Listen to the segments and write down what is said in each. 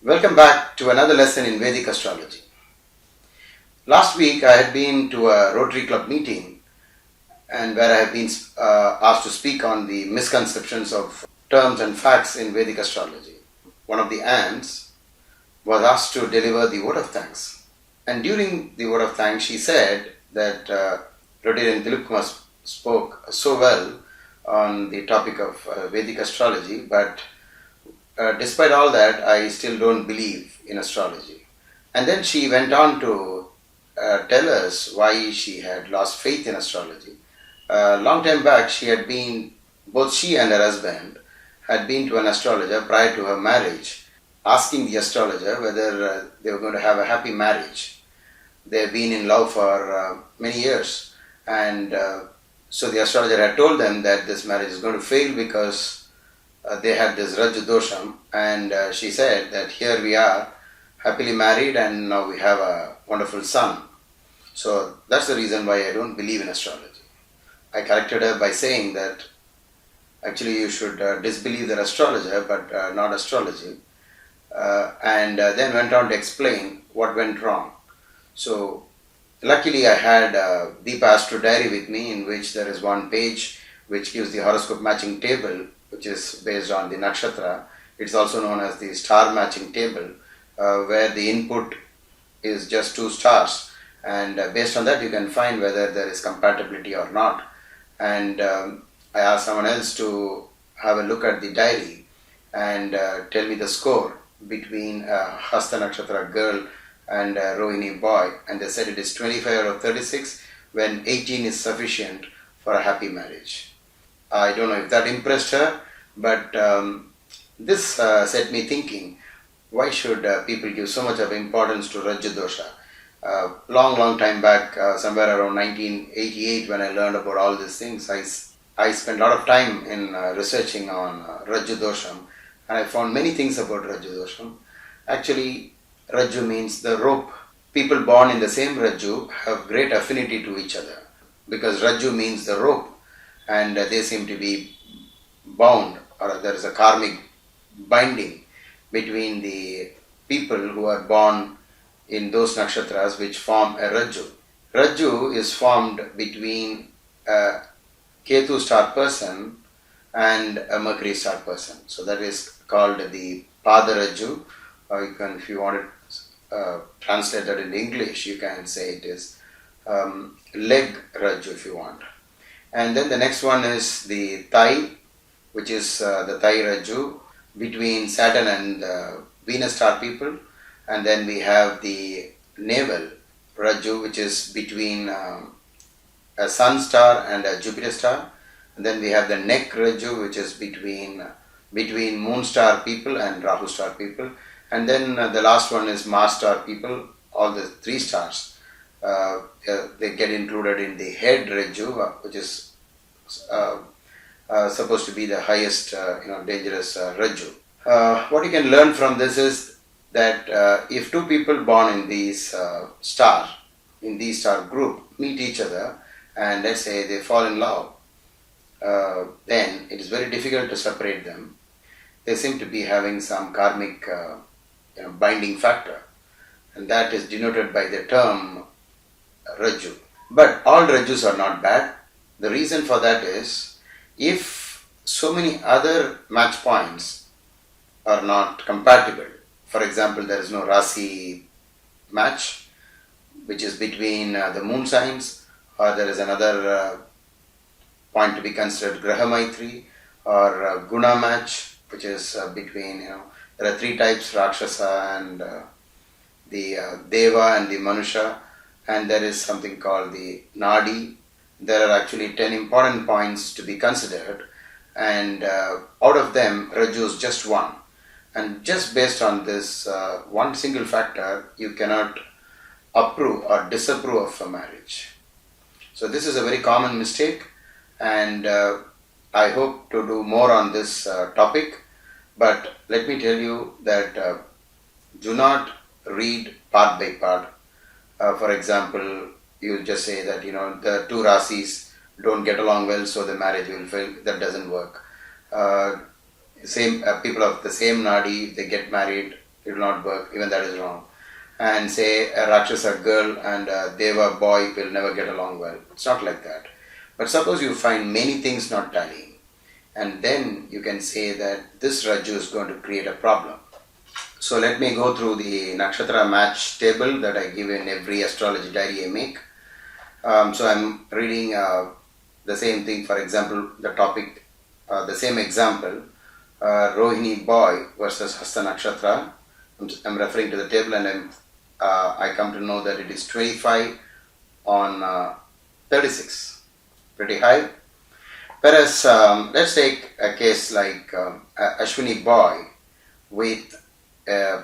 Welcome back to another lesson in Vedic Astrology. Last week I had been to a Rotary Club meeting and where I have been asked to speak on the misconceptions of terms and facts in Vedic Astrology. One of the ants was asked to deliver the word of thanks. And during the word of thanks she said that Rotarian Dhilip Kumar spoke so well on the topic of Vedic Astrology, but despite all that, I still don't believe in astrology. And then she went on to tell us why she had lost faith in astrology. Long time back, both she and her husband had been to an astrologer prior to her marriage, asking the astrologer whether they were going to have a happy marriage. They had been in love for many years, and so the astrologer had told them that this marriage is going to fail because they had this Rajju Dosha, and she said that here we are, happily married, and now we have a wonderful son. So that's the reason why I don't believe in astrology. I corrected her by saying that actually you should disbelieve the astrologer, but not astrology, and then went on to explain what went wrong. So luckily I had Deep Astro Diary with me, in which there is one page which gives the horoscope matching table, which is based on the nakshatra. It's also known as the star matching table, where the input is just 2 stars, and based on that you can find whether there is compatibility or not. And I asked someone else to have a look at the diary and tell me the score between Hasta Nakshatra girl and Rohini boy, and they said it is 25 out of 36, when 18 is sufficient for a happy marriage. I don't know if that impressed her, but this set me thinking, why should people give so much of importance to Rajju Dosha? Long time back, somewhere around 1988, when I learned about all these things, I spent a lot of time in researching on Rajju Dosha, and I found many things about Rajju Dosha. Actually, Rajju means the rope. People born in the same Rajju have great affinity to each other, because Rajju means the rope, and they seem to be bound, or there is a karmic binding between the people who are born in those nakshatras which form a Rajju. Rajju is formed between a Ketu star person and a Mercury star person. So that is called the Pada Rajju, or you can, if you want to translate that into English, you can say it is leg Rajju if you want. And then the next one is the Thigh, which is the Thigh Rajju between Saturn and Venus star people. And then we have the Navel Rajju, which is between a Sun star and a Jupiter star. And then we have the Neck Rajju, which is between Moon star people and Rahu star people. And then the last one is Mars star people, all the 3 stars. They get included in the Head Rajju, which is supposed to be the highest, dangerous Rajju. What you can learn from this is that if 2 people born in these star group meet each other, and let's say they fall in love, then it is very difficult to separate them. They seem to be having some karmic binding factor, and that is denoted by the term Rajju. But all Rajjus are not bad. The reason for that is, if so many other match points are not compatible, for example, there is no Rasi match, which is between the moon signs, or there is another point to be considered Graha Maitri, or Guna match, which is between, there are 3 types, Rakshasa and the Deva and the Manusha, and there is something called the Nadi. There are actually 10 important points to be considered, and out of them, Rajju is just one. And just based on this one single factor, you cannot approve or disapprove of a marriage. So this is a very common mistake, and I hope to do more on this topic. But let me tell you that do not read part by part. For example, you just say that the 2 Rasis don't get along well, so the marriage will fail. That doesn't work. People of the same Nadi, they get married, it will not work, even that is wrong. And say a Rakshasa girl and a Deva boy will never get along well. It's not like that. But suppose you find many things not tallying, and then you can say that this Rajju is going to create a problem. So let me go through the nakshatra match table that I give in every astrology diary I make. So I'm reading the same thing. For example, the topic, the same example, Rohini boy versus Hasta nakshatra. I'm referring to the table, and I come to know that it is 25 on 36, pretty high. Whereas let's take a case like Ashwini boy with a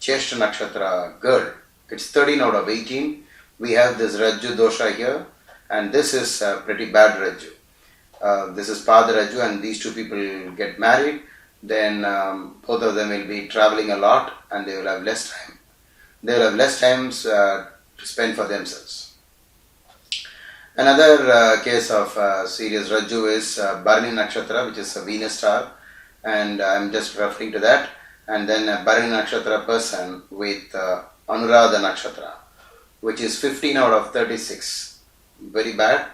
Jyeshta nakshatra girl. It's 13 out of 18. We have this Rajju Dosha here, and this is a pretty bad Rajju. This is Pada Rajju, and these two people get married. Then both of them will be traveling a lot, and they will have less time. They will have less time to spend for themselves. Another case of serious Rajju is Bharani Nakshatra, which is a Venus star, and I'm just referring to that. And then a Bharani Nakshatra person with Anuradha Nakshatra, which is 15 out of 36. Very bad.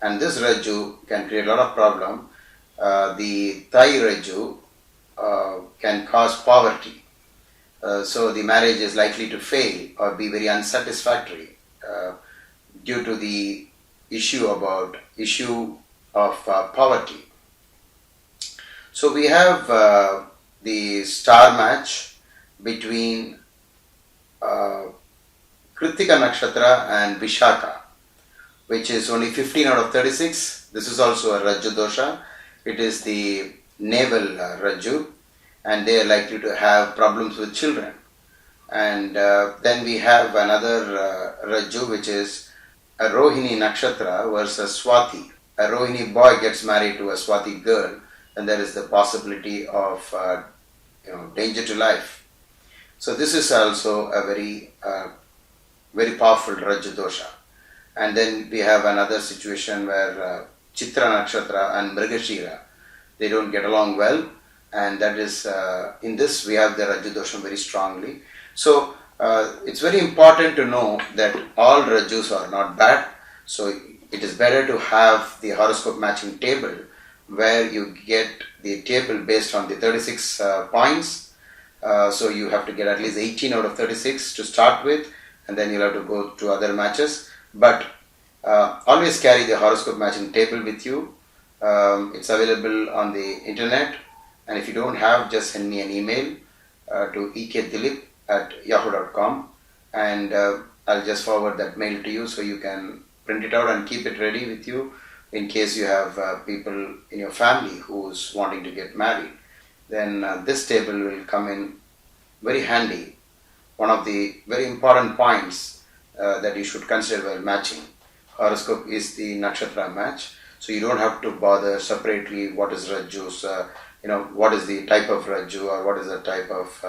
And this Rajju can create a lot of problem. The Thai Rajju can cause poverty. So the marriage is likely to fail or be very unsatisfactory due to the issue of poverty. So we have the star match between Kritika Nakshatra and Vishaka, which is only 15 out of 36. This is also a Rajju Dosha. It is the naval Rajju, and they are likely to have problems with children. And then we have another Rajju, which is a Rohini Nakshatra versus Swati. A Rohini boy gets married to a Swati girl, and there is the possibility of danger to life. So this is also a very powerful Rajju Dosha. And then we have another situation where Chitra Nakshatra and Mrigashira, they don't get along well, and that is in this we have the Rajju Dosha very strongly. So it's very important to know that all Rajjus are not bad. So it is better to have the horoscope matching table, where you get the table based on the 36 points. So you have to get at least 18 out of 36 to start with, and then you'll have to go to other matches. But always carry the horoscope matching table with you. It's available on the internet, and if you don't have, just send me an email to ekdhilip@yahoo.com, and I'll just forward that mail to you so you can print it out and keep it ready with you in case you have people in your family who's wanting to get married. Then this table will come in very handy. One of the very important points that you should consider while matching horoscope is the nakshatra match. So you don't have to bother separately what is Rajju's, what is the type of Rajju or what is the type of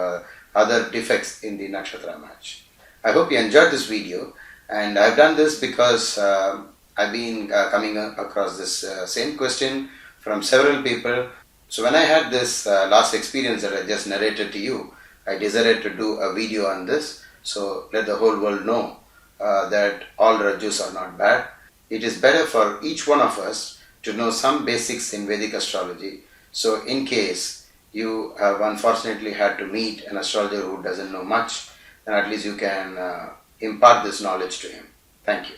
other defects in the nakshatra match. I hope you enjoyed this video, and I've done this because I've been coming across this same question from several people. So when I had this last experience that I just narrated to you, I decided to do a video on this. So let the whole world know that all Rajjus are not bad. It is better for each one of us to know some basics in Vedic astrology. So in case you have unfortunately had to meet an astrologer who doesn't know much, then at least you can impart this knowledge to him. Thank you.